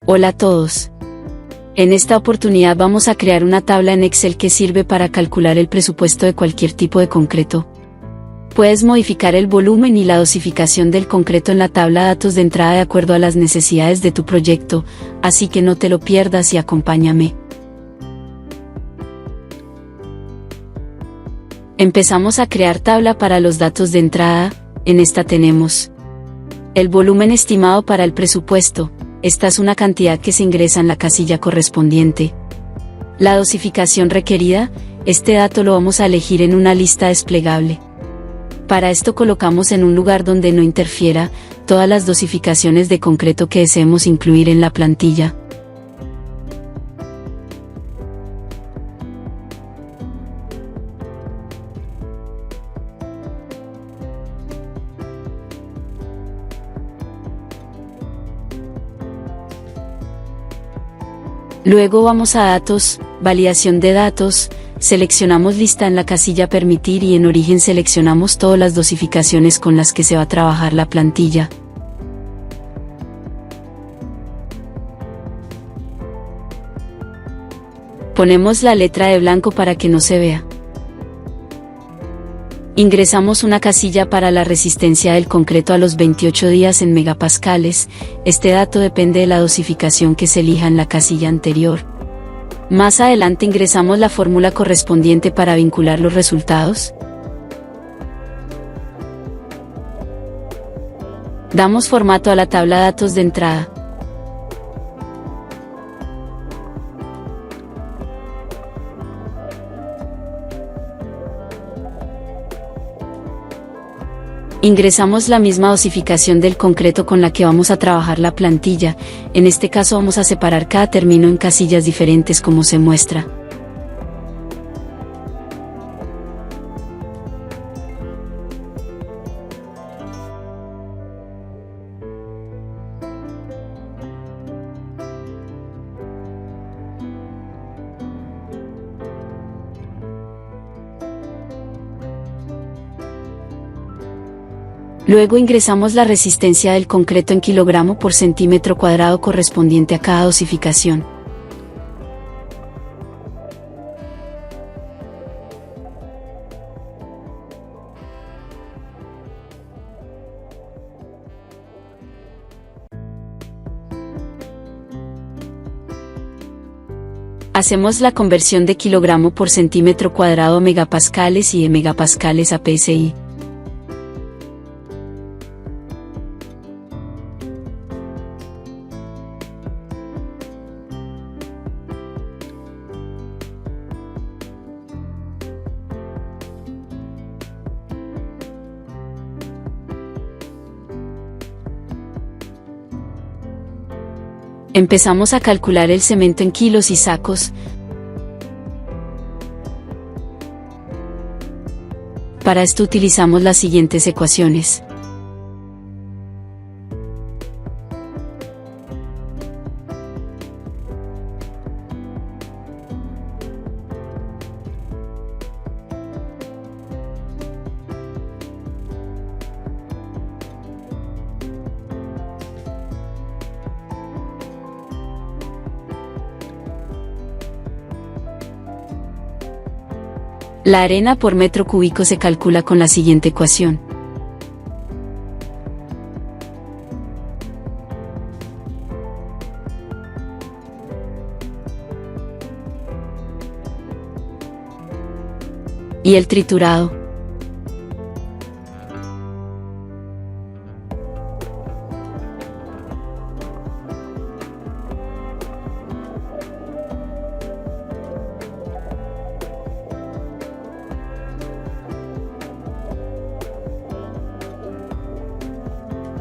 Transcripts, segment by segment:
Hola a todos. En esta oportunidad vamos a crear una tabla en Excel que sirve para calcular el presupuesto de cualquier tipo de concreto. Puedes modificar el volumen y la dosificación del concreto en la tabla de datos de entrada de acuerdo a las necesidades de tu proyecto, así que no te lo pierdas y acompáñame. Empezamos a crear tabla para los datos de entrada. En esta tenemos el volumen estimado para el presupuesto. Esta es una cantidad que se ingresa en la casilla correspondiente. La dosificación requerida, este dato lo vamos a elegir en una lista desplegable. Para esto colocamos en un lugar donde no interfiera todas las dosificaciones de concreto que deseemos incluir en la plantilla. Luego vamos a Datos, Validación de datos, seleccionamos Lista en la casilla Permitir y en Origen seleccionamos todas las dosificaciones con las que se va a trabajar la plantilla. Ponemos la letra de blanco para que no se vea. Ingresamos una casilla para la resistencia del concreto a los 28 días en megapascales. Este dato depende de la dosificación que se elija en la casilla anterior. Más adelante ingresamos la fórmula correspondiente para vincular los resultados. Damos formato a la tabla de datos de entrada. Ingresamos la misma dosificación del concreto con la que vamos a trabajar la plantilla. En este caso vamos a separar cada término en casillas diferentes como se muestra. Luego ingresamos la resistencia del concreto en kilogramo por centímetro cuadrado correspondiente a cada dosificación. Hacemos la conversión de kilogramo por centímetro cuadrado a megapascales y de megapascales a PSI. Empezamos a calcular el cemento en kilos y sacos. Para esto utilizamos las siguientes ecuaciones. La arena por metro cúbico se calcula con la siguiente ecuación. Y el triturado.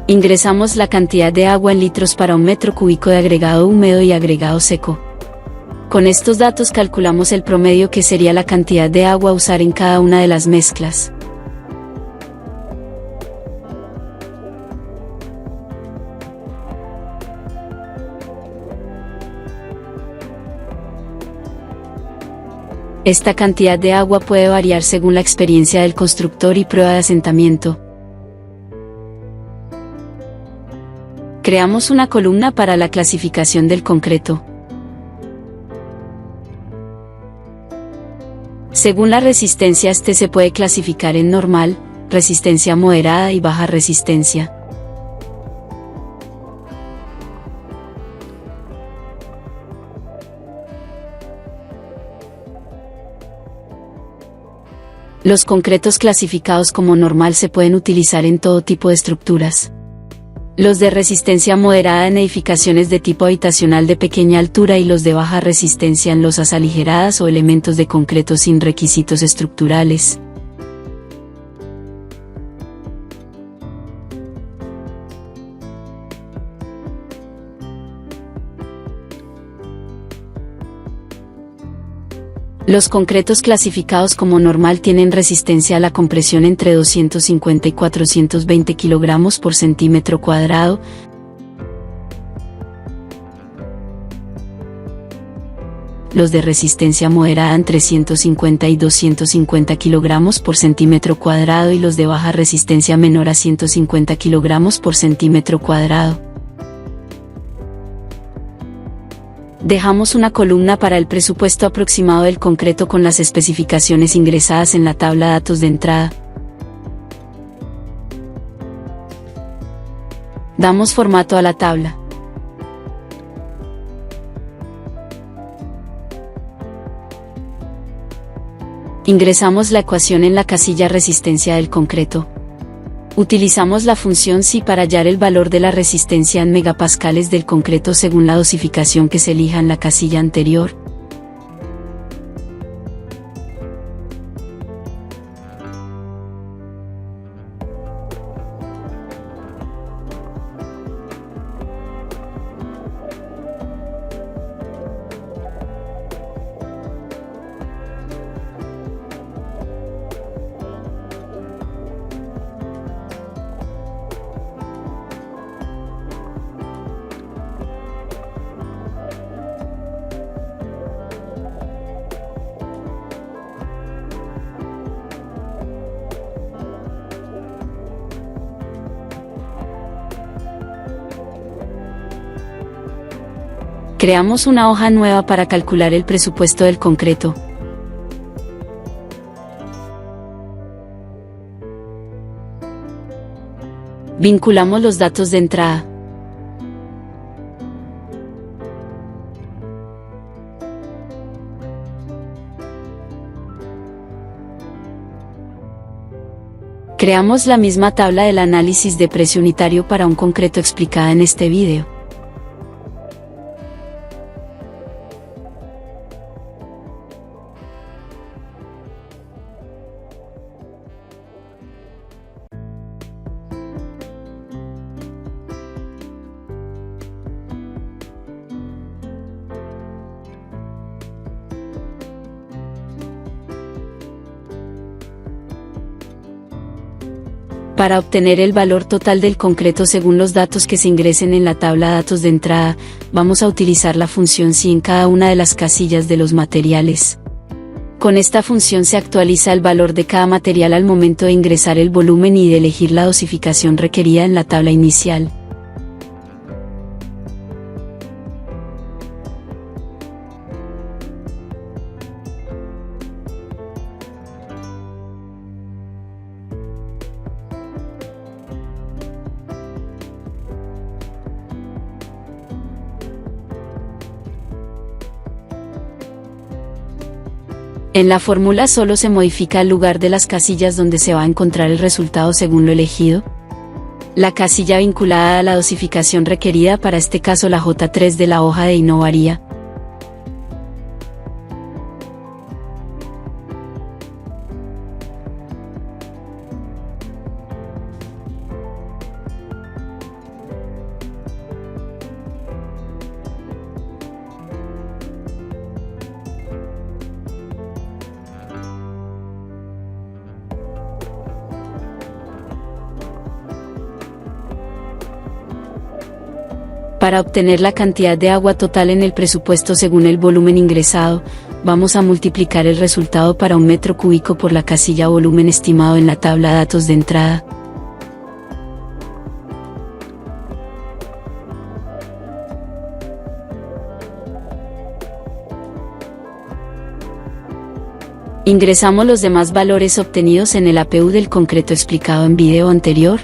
Ingresamos la cantidad de agua en litros para un metro cúbico de agregado húmedo y agregado seco. Con estos datos calculamos el promedio que sería la cantidad de agua a usar en cada una de las mezclas. Esta cantidad de agua puede variar según la experiencia del constructor y prueba de asentamiento. Creamos una columna para la clasificación del concreto. Según la resistencia, este se puede clasificar en normal, resistencia moderada y baja resistencia. Los concretos clasificados como normal se pueden utilizar en todo tipo de estructuras. Los de resistencia moderada en edificaciones de tipo habitacional de pequeña altura y los de baja resistencia en losas aligeradas o elementos de concreto sin requisitos estructurales. Los concretos clasificados como normal tienen resistencia a la compresión entre 250 y 420 kg por centímetro cuadrado. Los de resistencia moderada entre 150 y 250 kg por centímetro cuadrado y los de baja resistencia menor a 150 kg por centímetro cuadrado. Dejamos una columna para el presupuesto aproximado del concreto con las especificaciones ingresadas en la tabla de datos de entrada. Damos formato a la tabla. Ingresamos la ecuación en la casilla resistencia del concreto. Utilizamos la función Si para hallar el valor de la resistencia en megapascales del concreto según la dosificación que se elija en la casilla anterior. Creamos una hoja nueva para calcular el presupuesto del concreto. Vinculamos los datos de entrada. Creamos la misma tabla del análisis de precio unitario para un concreto explicada en este video. Para obtener el valor total del concreto según los datos que se ingresen en la tabla de datos de entrada, vamos a utilizar la función Si en cada una de las casillas de los materiales. Con esta función se actualiza el valor de cada material al momento de ingresar el volumen y de elegir la dosificación requerida en la tabla inicial. En la fórmula solo se modifica el lugar de las casillas donde se va a encontrar el resultado según lo elegido. La casilla vinculada a la dosificación requerida, para este caso la J3 de la hoja de I, no varía. Para obtener la cantidad de agua total en el presupuesto según el volumen ingresado, vamos a multiplicar el resultado para un metro cúbico por la casilla volumen estimado en la tabla de datos de entrada. Ingresamos los demás valores obtenidos en el APU del concreto explicado en video anterior.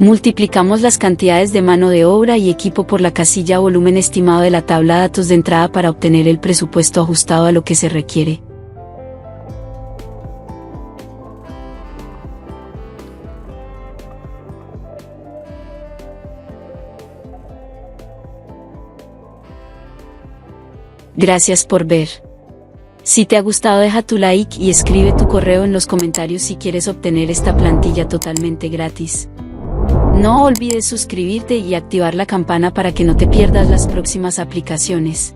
Multiplicamos las cantidades de mano de obra y equipo por la casilla volumen estimado de la tabla de datos de entrada para obtener el presupuesto ajustado a lo que se requiere. Gracias por ver. Si te ha gustado, deja tu like y escribe tu correo en los comentarios si quieres obtener esta plantilla totalmente gratis. No olvides suscribirte y activar la campana para que no te pierdas las próximas aplicaciones.